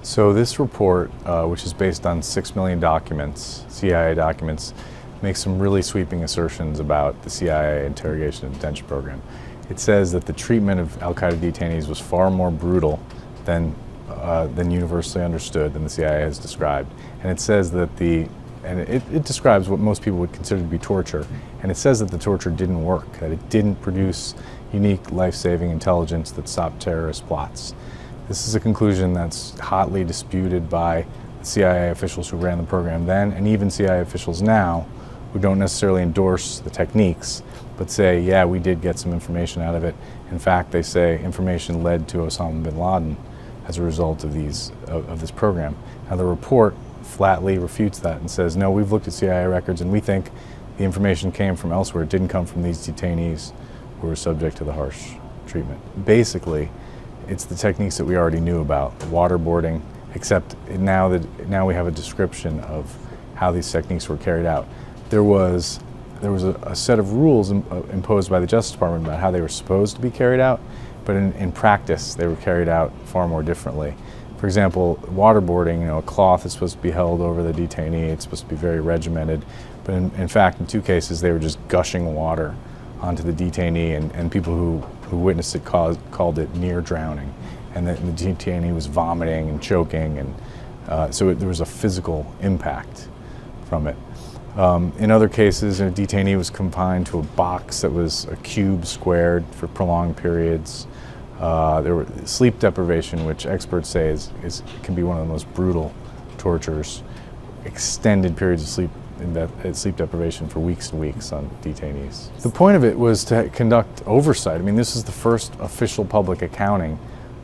So this report, which is based on 6 million documents, CIA documents, makes some really sweeping assertions about the CIA interrogation and detention program. It says that the treatment of al-Qaeda detainees was far more brutal than universally understood, than the CIA has described. And it says that it describes what most people would consider to be torture. And it says that the torture didn't work, that it didn't produce unique life-saving intelligence that stopped terrorist plots. This is a conclusion that's hotly disputed by the CIA officials who ran the program then, and even CIA officials now, who don't necessarily endorse the techniques, but say, yeah, we did get some information out of it. In fact, they say information led to Osama bin Laden as a result of this program. Now, the report flatly refutes that and says, no, we've looked at CIA records and we think the information came from elsewhere. It didn't come from these detainees who were subject to the harsh treatment. Basically, it's the techniques that we already knew about, the waterboarding, except now we have a description of how these techniques were carried out. There was a set of rules imposed by the Justice Department about how they were supposed to be carried out, but in practice they were carried out far more differently. For example, waterboarding, a cloth is supposed to be held over the detainee, it's supposed to be very regimented, but in fact in 2 cases they were just gushing water onto the detainee, and people who witnessed it called it near drowning, and the detainee was vomiting and choking, and so there was a physical impact from it. In other cases, a detainee was confined to a box that was a cube squared for prolonged periods. There were sleep deprivation, which experts say can be one of the most brutal tortures. Extended periods of sleep deprivation for weeks and weeks on detainees. The point of it was to conduct oversight. I mean, this is the first official public accounting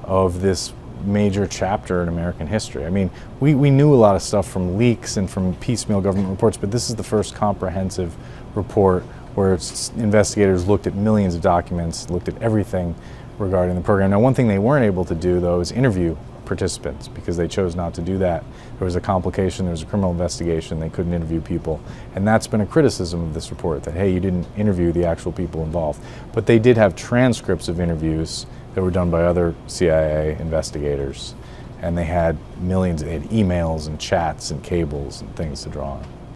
of this major chapter in American history. I mean, we knew a lot of stuff from leaks and from piecemeal government reports, but this is the first comprehensive report where investigators looked at millions of documents, looked at everything regarding the program. Now, one thing they weren't able to do, though, is interview participants, because they chose not to do that. There was a complication, there was a criminal investigation, they couldn't interview people, and that's been a criticism of this report, that, hey, you didn't interview the actual people involved. But they did have transcripts of interviews that were done by other CIA investigators, and they had millions, they had emails and chats and cables and things to draw on.